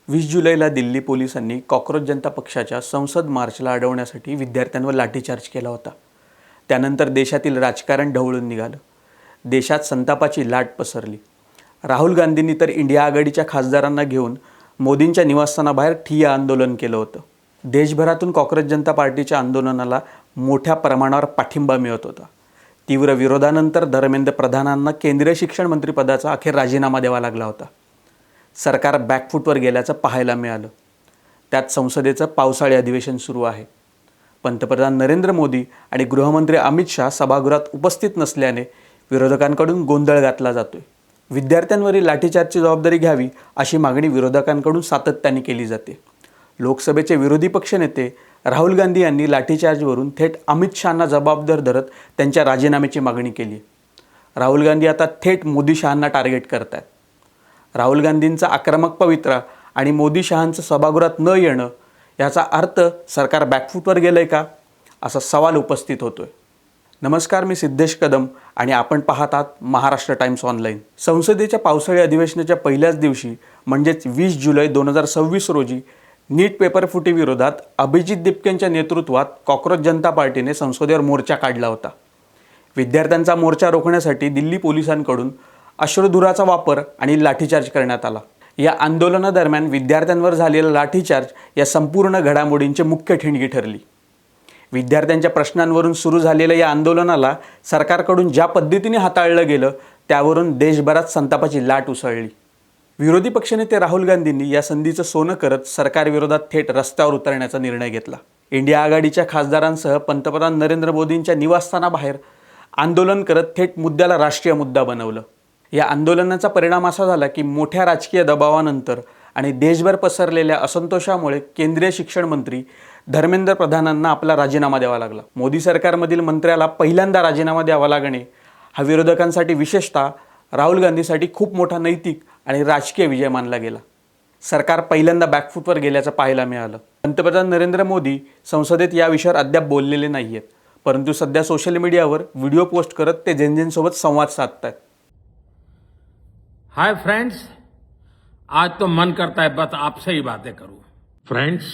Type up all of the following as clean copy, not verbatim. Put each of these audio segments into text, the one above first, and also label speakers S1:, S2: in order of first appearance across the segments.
S1: 20 जुलैला दिल्ली पोलिसांनी कॉक्रोच जनता पक्षाच्या संसद मार्चला अडवण्यासाठी विद्यार्थ्यांवर लाठीचार्ज केला होता. त्यानंतर देशातील राजकारण ढवळून निघालं. देशात संतापाची लाट पसरली. राहुल गांधींनी तर इंडिया आघाडीच्या खासदारांना घेऊन मोदींच्या निवासस्थानाबाहेर ठिय्या आंदोलन केलं होतं. देशभरातून कॉक्रोच जनता पार्टीच्या आंदोलनाला मोठ्या प्रमाणावर पाठिंबा मिळत होता. तीव्र विरोधानंतर धर्मेंद्र प्रधानांना केंद्रीय शिक्षण मंत्रिपदाचा अखेर राजीनामा द्यावा लागला होता. सरकार बॅकफूटवर गेल्याचं पाहायला मिळालं. त्यात संसदेचं पावसाळी अधिवेशन सुरू आहे. पंतप्रधान नरेंद्र मोदी आणि गृहमंत्री अमित शाह सभागृहात उपस्थित नसल्याने विरोधकांकडून गोंधळ घातला जातोय. विद्यार्थ्यांवरील लाठीचार्जची जबाबदारी घ्यावी अशी मागणी विरोधकांकडून सातत्याने केली जाते. लोकसभेचे विरोधी पक्षनेते राहुल गांधी यांनी लाठीचार्जवरून थेट अमित शहांना जबाबदार धरत त्यांच्या राजीनाम्याची मागणी केली. राहुल गांधी आता थेट मोदी शहांना टार्गेट करतात. राहुल गांधींचा आक्रमक पवित्रा आणि मोदी शहांचं सभागृहात न येणं याचा अर्थ सरकार बॅकफूटवर गेलंय का असा सवाल उपस्थित होतोय. नमस्कार, मी सिद्धेश कदम आणि आपण पाहत आहात महाराष्ट्र टाइम्स ऑनलाईन. संसदेच्या पावसाळी अधिवेशनाच्या पहिल्याच दिवशी म्हणजेच 20 जुलै 2026 रोजी नीट पेपर फुटीविरोधात अभिजित दिपकेंच्या नेतृत्वात कॉक्रोच जनता पार्टीने संसदेवर मोर्चा काढला होता. विद्यार्थ्यांचा मोर्चा रोखण्यासाठी दिल्ली पोलिसांकडून अश्रुधुराचा वापर आणि लाठीचार्ज करण्यात आला. या आंदोलनादरम्यान विद्यार्थ्यांवर झालेला लाठीचार्ज या संपूर्ण घडामोडींची मुख्य ठिणगी ठरली. विद्यार्थ्यांच्या प्रश्नांवरून सुरू झालेल्या या आंदोलनाला सरकारकडून ज्या पद्धतीने हाताळलं गेलं त्यावरून देशभरात संतापाची लाट उसळली. विरोधी पक्षनेते राहुल गांधींनी या संधीचं सोनं करत सरकारविरोधात थेट रस्त्यावर उतरण्याचा निर्णय घेतला. इंडिया आघाडीच्या खासदारांसह पंतप्रधान नरेंद्र मोदींच्या निवासस्थानाबाहेर आंदोलन करत थेट मुद्द्याला राष्ट्रीय मुद्दा बनवलं. या आंदोलनाचा परिणाम असा झाला की मोठ्या राजकीय दबावानंतर आणि देशभर पसरलेल्या असंतोषामुळे केंद्रीय शिक्षण मंत्री धर्मेंद्र प्रधानांना आपला राजीनामा द्यावा लागला. मोदी सरकारमधील मंत्र्याला पहिल्यांदा राजीनामा द्यावा लागणे हा विरोधकांसाठी, विशेषतः राहुल गांधीसाठी खूप मोठा नैतिक आणि राजकीय विजय मानला गेला. सरकार पहिल्यांदा बॅकफूटवर गेल्याचं पाहायला मिळालं. पंतप्रधान नरेंद्र मोदी संसदेत या विषयावर अद्याप बोललेले नाही आहेत, परंतु सध्या सोशल मीडियावर व्हिडिओ पोस्ट करत ते जनतेसोबत संवाद साधतात.
S2: हाय फ्रेंड्स, आज तो मन करता है बस आपसे ही बातें करूं. फ्रेंड्स,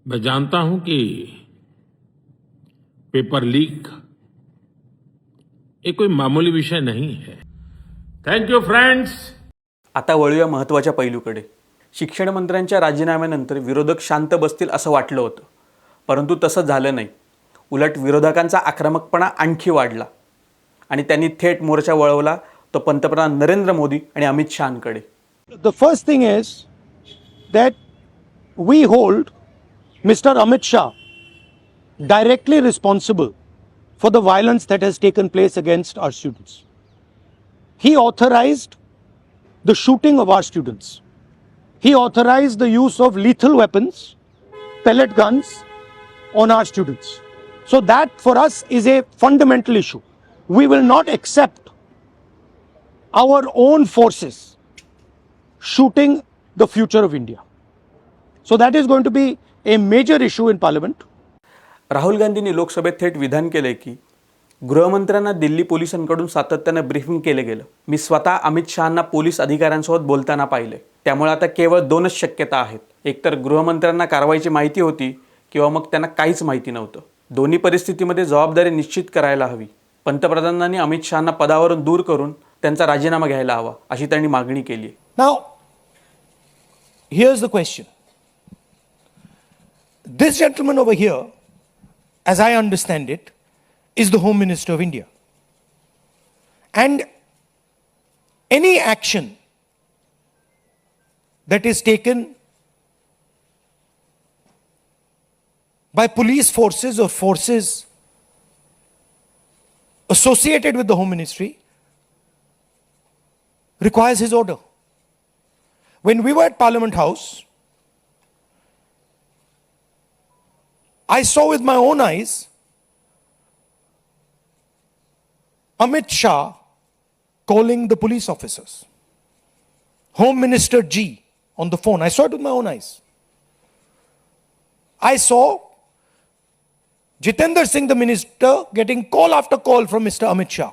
S2: मैं जानता हूं कि पेपर लीक ये कोई मामूली विषय नहीं है. Thank you friends.
S1: आता वळूया महत्त्वाच्या पैलूकडे. शिक्षण मंत्र्यांच्या राजीनाम्यानंतर विरोधक शांत बसतील असं वाटलं होतं, परंतु तसं झालं नाही. उलट विरोधकांचा आक्रमकपणा आणखी वाढला आणि त्यांनी थेट मोर्चा वळवला तो पंतप्रधान नरेंद्र मोदी आणि Amit शहांकडे.
S3: The first thing is that we hold Mr. Amit Shah directly responsible for the violence that has taken place against our students. He authorized the shooting of our students. He authorized the use of lethal weapons, pellet guns on our students. So that for us is a fundamental issue. We will not accept our own forces shooting the future of India. So that is going to be a major issue in Parliament.
S1: Rahul गांधींनी लोकसभेत थेट विधान केले की गृहमंत्र्यांना दिल्ली पोलिसांकडून सातत्याने briefing केलं गेलं. मी स्वतः अमित शहांना पोलीस अधिकाऱ्यांसोबत बोलताना पाहिले. त्यामुळे आता केवळ दोनच शक्यता आहेत. एकतर गृहमंत्र्यांना कारवाईची माहिती होती किंवा मग त्यांना काहीच माहिती नव्हतं. दोन्ही परिस्थितीमध्ये जबाबदारी निश्चित करायला हवी. पंतप्रधानांनी अमित शहांना पदावरून दूर करून त्यांचा राजीनामा घ्यायला हवा अशी त्यांनी मागणी केली.
S3: Now, here's the question. This gentleman over here, as I understand it, is the Home Minister of India. And any action that is taken by police forces or forces associated with the Home Ministry requires his order. When we were at Parliament House, I saw with my own eyes Amit Shah calling the police officers, Home Minister G on the phone. I saw it with my own eyes. I saw Jitendra Singh, the minister, getting call after call from Mr. Amit Shah.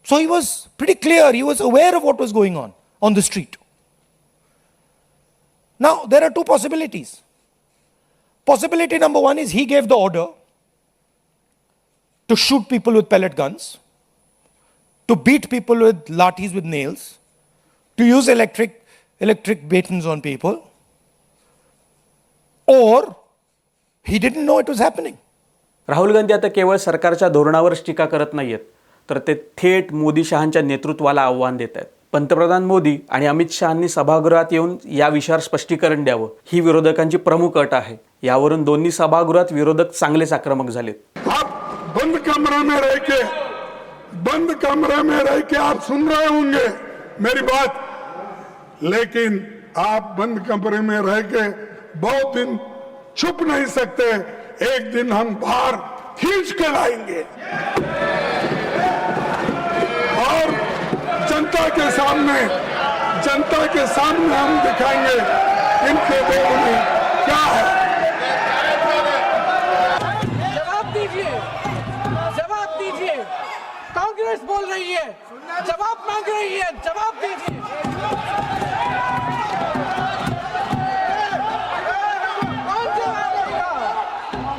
S3: So he was pretty clear, he was aware of what was going on the street. Now, there are two possibilities. Possibility number one is he gave the order to shoot people with pellet guns, to beat people with lathis with nails, to use electric batons on people, or he didn't know it was happening.
S1: Rahul Gandhi आता केवळ सरकारच्या धोरणावरच टीका करत नाहीयेत, तर ते थेट मोदी शहांच्या नेतृत्वाला आव्हान देत आहेत. पंतप्रधान मोदी आणि अमित शहांनी सभागृहात येऊन या विषयावर स्पष्टीकरण द्यावं ही विरोधकांची प्रमुख अट आहे. यावरून दोन्ही सभागृहात विरोधक चांगलेच आक्रमक झालेत.
S4: आप बंद कमरे में रह के आप सुन रहे होंगे मेरी बात, लेकिन आप बंद कमरे में रह के बहुत दिन छुप नहीं सकते. एक दिन हम बाहर खींच कर लाएंगे और जनता के सामने हम दिखाएंगे इनके देश में क्या है.
S5: जवाब दीजिए. कांग्रेस बोल रही है, जवाब मांग रही है, जवाब दीजिए.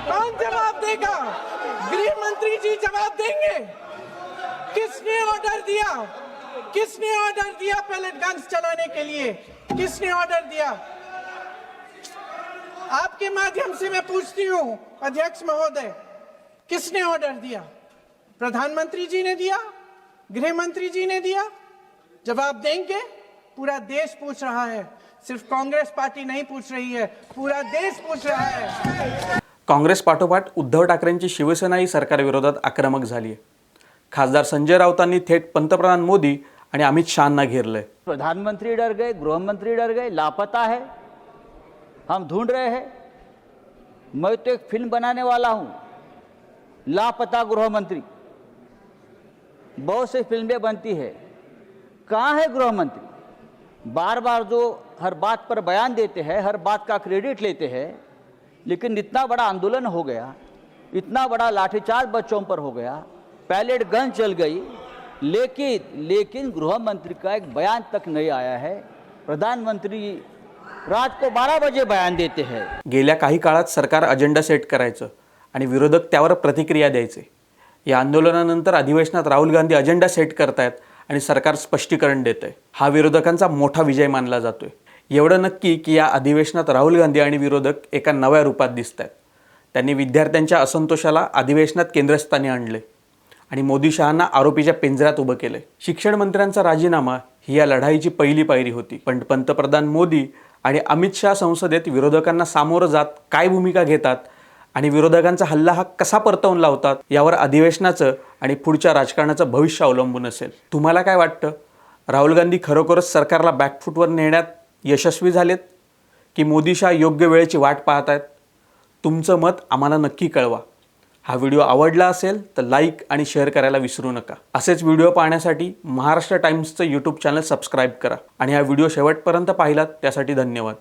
S5: कौन जवाब देगा? गृह मंत्री जी जवाब देंगे. किसने ऑर्डर दिया पैलेट गन्स चलाने के लिए? किसने ऑर्डर दिया? आपके माध्यम से मैं पूछती हूं अध्यक्ष महोदय, किसने ऑर्डर दिया? प्रधानमंत्री जी ने दिया? गृह मंत्री जी ने दिया? जवाब देंगे? पूरा देश पूछ रहा है, सिर्फ कांग्रेस पार्टी नहीं पूछ रही है, पूरा देश पूछ रहा है.
S1: काँग्रेस पाठोपाठ उद्धव ठाकरेंची शिवसेनाही सरकारविरोधात आक्रमक झाली आहे. खासदार संजय राऊतांनी थेट पंतप्रधान मोदी आणि अमित शहांना घेरलंय.
S6: प्रधानमंत्री डर गए, गृहमंत्री डर गए, लापता है, हम ढूंढ रहे हैं. मैं तो एक फिल्म बनाने वाला हूं, लापता गृहमंत्री. बहुत सी फिल्में बनती है, कहाँ है गृहमंत्री? बार बार जो हर बात पर बयान देते हैं, हर बात का क्रेडिट लेते हैं, लेकिन इतना बड़ा आंदोलन हो गया, इतना बड़ा लाठीचार्ज बच्चों पर हो गया, पैलेट गन चल गई, लेकिन गृह मंत्री का एक बयान तक नहीं आया है. प्रधानमंत्री रात को 12 बजे बयान देते हैं.
S1: गेल्या काही काळात सरकार अजेंडा सेट करायचं आणि विरोधक त्यावर प्रतिक्रिया द्यायचे. या आंदोलनानंतर अधिवेशनात राहुल गांधी अजेंडा सेट करतायत आणि सरकार स्पष्टीकरण देत आहे. हा विरोधकांचा मोठा विजय मानला जातोय. एवढं नक्की की या अधिवेशनात राहुल गांधी आणि विरोधक एका नव्या रूपात दिसत आहेत. त्यांनी विद्यार्थ्यांच्या असंतोषाला अधिवेशनात केंद्रस्थानी आणले आणि मोदी शहांना आरोपीच्या पिंजऱ्यात उभं केलंय. शिक्षण मंत्र्यांचा राजीनामा ही या लढाईची पहिली पायरी होती, पण पंतप्रधान मोदी आणि अमित शहा संसदेत विरोधकांना सामोरं जात काय भूमिका घेतात आणि विरोधकांचा हल्ला हा कसा परतवून लावतात यावर अधिवेशनाचं आणि पुढच्या राजकारणाचं भविष्य अवलंबून असेल. तुम्हाला काय वाटतं? राहुल गांधी खरोखरच सरकारला बॅकफूटवर नेण्यात यशस्वी झालेत की मोदी शहा योग्य वेळेची वाट पाहत आहेत? तुमचं मत आम्हाला नक्की कळवा. हा व्हिडिओ आवडला असेल तर लाईक आणि शेअर करायला विसरू नका. असेच व्हिडिओ पाहण्यासाठी महाराष्ट्र टाइम्सचं यूट्यूब चॅनल सबस्क्राईब करा आणि हा व्हिडिओ शेवटपर्यंत पाहिलात त्यासाठी धन्यवाद.